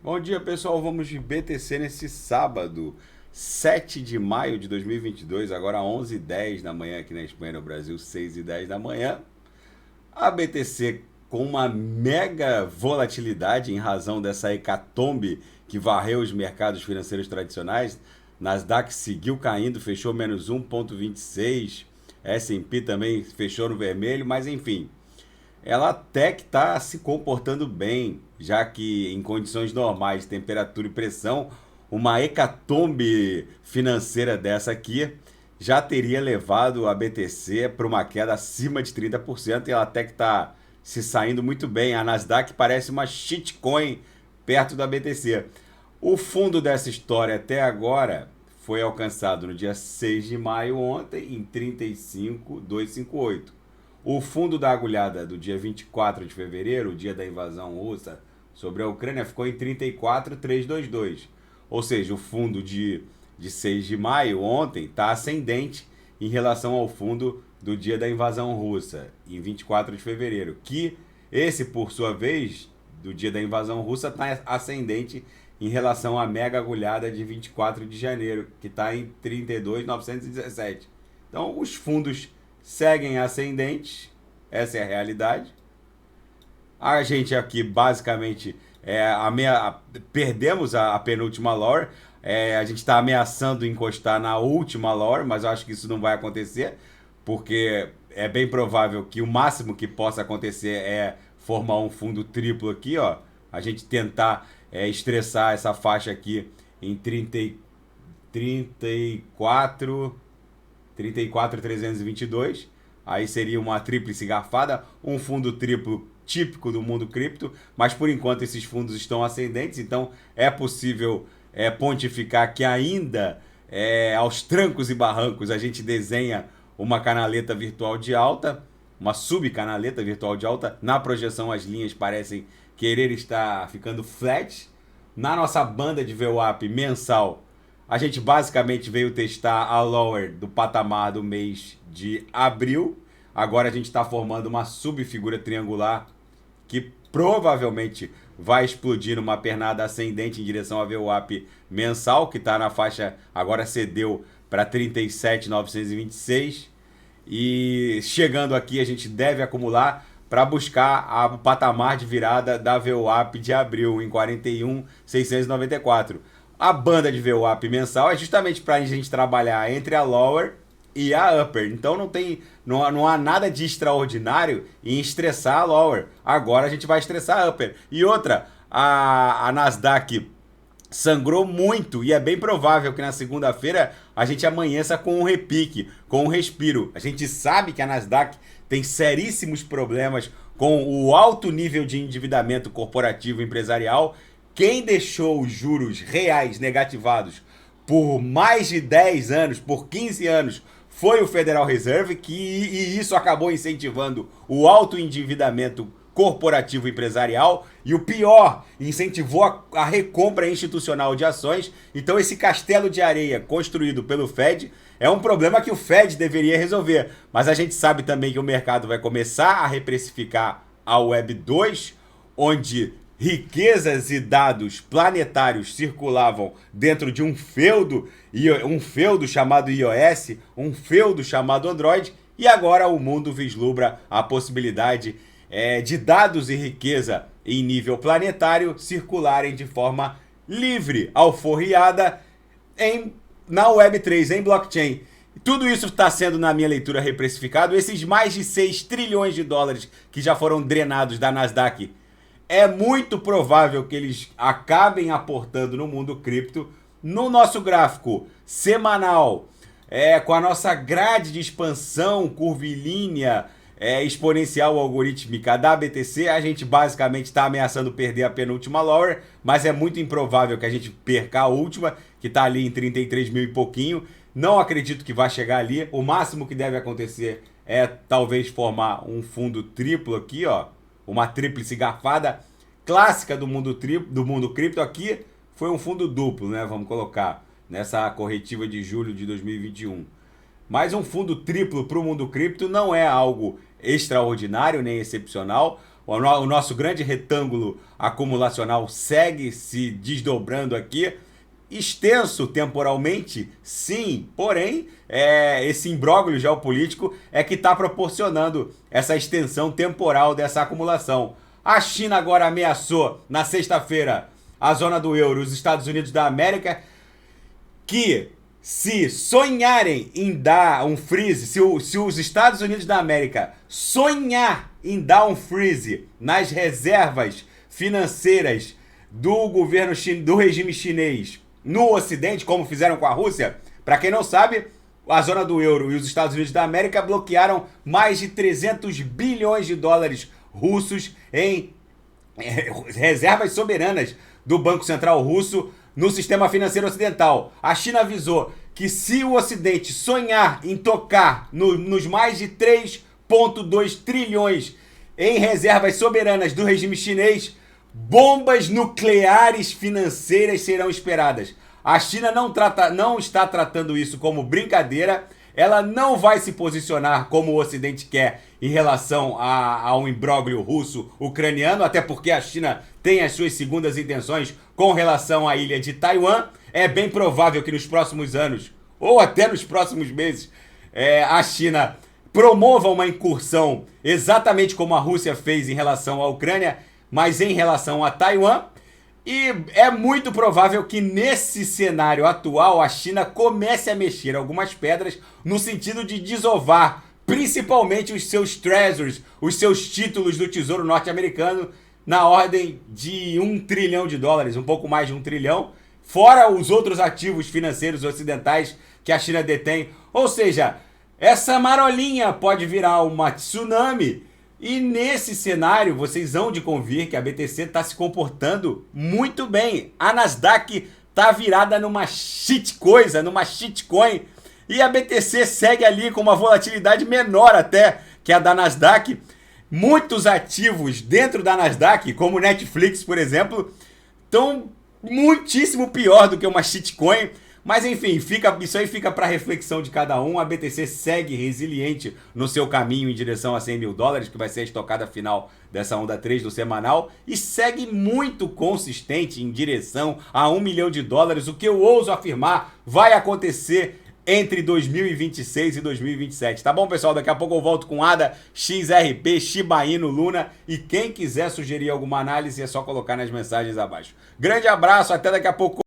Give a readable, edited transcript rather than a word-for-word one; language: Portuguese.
Bom dia, pessoal. Vamos de BTC nesse sábado, 7 de maio de 2022, agora 11h10 da manhã aqui na Espanha, no Brasil, 6h10 da manhã. A BTC com uma mega volatilidade em razão dessa hecatombe que varreu os mercados financeiros tradicionais. Nasdaq seguiu caindo, fechou menos 1,26. S&P também fechou no vermelho, mas enfim, ela até que está se comportando bem, já que em condições normais de temperatura e pressão, uma hecatombe financeira dessa aqui já teria levado a BTC para uma queda acima de 30% e ela até que está se saindo muito bem. A Nasdaq parece uma shitcoin perto da BTC. O fundo dessa história até agora foi alcançado no dia 6 de maio ontem em 35,258. O fundo da agulhada do dia 24 de fevereiro, o dia da invasão russa sobre a Ucrânia, ficou em 34,322. Ou seja, o fundo de 6 de maio, ontem, está ascendente em relação ao fundo do dia da invasão russa, em 24 de fevereiro. Que esse, por sua vez, do dia da invasão russa, está ascendente em relação à mega agulhada de 24 de janeiro, que está em 32,917. Então, os fundos seguem ascendentes, essa é a realidade. A gente aqui basicamente perdemos a penúltima lore, a gente está ameaçando encostar na última lore, mas eu acho que isso não vai acontecer, porque é bem provável que o máximo que possa acontecer é formar um fundo triplo aqui, ó. A gente tentar estressar essa faixa aqui em 34,322. Aí seria uma tríplice garfada, um fundo triplo típico do mundo cripto, mas por enquanto esses fundos estão ascendentes, então é possível pontificar que ainda aos trancos e barrancos a gente desenha uma canaleta virtual de alta, uma subcanaleta virtual de alta. Na projeção as linhas parecem querer estar ficando flat. Na nossa banda de VWAP mensal, a gente basicamente veio testar a lower do patamar do mês de abril. Agora a gente está formando uma subfigura triangular que provavelmente vai explodir numa pernada ascendente em direção à VWAP mensal, que está na faixa, agora cedeu para 37.926. E chegando aqui a gente deve acumular para buscar o patamar de virada da VWAP de abril em 41.694. A banda de VWAP mensal é justamente para a gente trabalhar entre a lower e a upper. Então não há nada de extraordinário em estressar a lower. Agora a gente vai estressar a upper. E outra, a Nasdaq sangrou muito e é bem provável que na segunda-feira a gente amanheça com um repique, com um respiro. A gente sabe que a Nasdaq tem seríssimos problemas com o alto nível de endividamento corporativo empresarial. Quem deixou os juros reais negativados por mais de 10 anos, por 15 anos, foi o Federal Reserve, e isso acabou incentivando o alto endividamento corporativo empresarial, e o pior, incentivou a recompra institucional de ações. Então esse castelo de areia construído pelo Fed é um problema que o Fed deveria resolver, mas a gente sabe também que o mercado vai começar a reprecificar a Web 2, onde riquezas e dados planetários circulavam dentro de um feudo chamado iOS, um feudo chamado Android, e agora o mundo vislumbra a possibilidade de dados e riqueza em nível planetário circularem de forma livre, alforriada na Web3, em blockchain. Tudo isso está sendo, na minha leitura, reprecificado. Esses mais de 6 trilhões de dólares que já foram drenados da Nasdaq, é muito provável que eles acabem aportando no mundo cripto. No nosso gráfico semanal, com a nossa grade de expansão curvilínea exponencial algorítmica da BTC, a gente basicamente está ameaçando perder a penúltima lower, mas é muito improvável que a gente perca a última, que está ali em 33 mil e pouquinho. Não acredito que vai chegar ali. O máximo que deve acontecer é talvez formar um fundo triplo aqui, ó, uma tríplice garfada clássica do mundo cripto. Aqui foi um fundo duplo, né? Vamos colocar nessa corretiva de julho de 2021. Mas um fundo triplo para o mundo cripto não é algo extraordinário nem excepcional. o nosso grande retângulo acumulacional segue se desdobrando aqui. Extenso temporalmente, sim, porém, esse imbróglio geopolítico é que está proporcionando essa extensão temporal dessa acumulação. A China agora ameaçou, na sexta-feira, a zona do euro, os Estados Unidos da América, que se sonharem em dar um freeze, se os Estados Unidos da América sonhar em dar um freeze nas reservas financeiras do governo do regime chinês no Ocidente, como fizeram com a Rússia, para quem não sabe, a zona do euro e os Estados Unidos da América bloquearam mais de 300 bilhões de dólares russos em reservas soberanas do Banco Central Russo no sistema financeiro ocidental. A China avisou que se o Ocidente sonhar em tocar nos mais de 3,2 trilhões em reservas soberanas do regime chinês, bombas nucleares financeiras serão esperadas. A China não está tratando isso como brincadeira. Ela não vai se posicionar como o Ocidente quer em relação ao imbróglio russo-ucraniano, até porque a China tem as suas segundas intenções com relação à ilha de Taiwan. É bem provável que nos próximos anos, ou até nos próximos meses, a China promova uma incursão exatamente como a Rússia fez em relação à Ucrânia, mas em relação a Taiwan. E é muito provável que nesse cenário atual a China comece a mexer algumas pedras no sentido de desovar principalmente os seus treasuries, os seus títulos do Tesouro Norte-Americano, na ordem de $1 trilhão, um pouco mais de 1 trilhão, fora os outros ativos financeiros ocidentais que a China detém. Ou seja, essa marolinha pode virar uma tsunami. E nesse cenário, vocês hão de convir que a BTC está se comportando muito bem. A Nasdaq está virada numa shitcoin, e a BTC segue ali com uma volatilidade menor até que a da Nasdaq. Muitos ativos dentro da Nasdaq, como Netflix, por exemplo, estão muitíssimo pior do que uma shitcoin. Mas enfim, isso aí fica para reflexão de cada um. A BTC segue resiliente no seu caminho em direção a $100 mil, que vai ser a estocada final dessa onda 3 do semanal, e segue muito consistente em direção a $1 milhão, o que eu ouso afirmar vai acontecer entre 2026 e 2027. Tá bom, pessoal? Daqui a pouco eu volto com ADA, XRP, Shiba Inu, Luna, e quem quiser sugerir alguma análise é só colocar nas mensagens abaixo. Grande abraço, até daqui a pouco.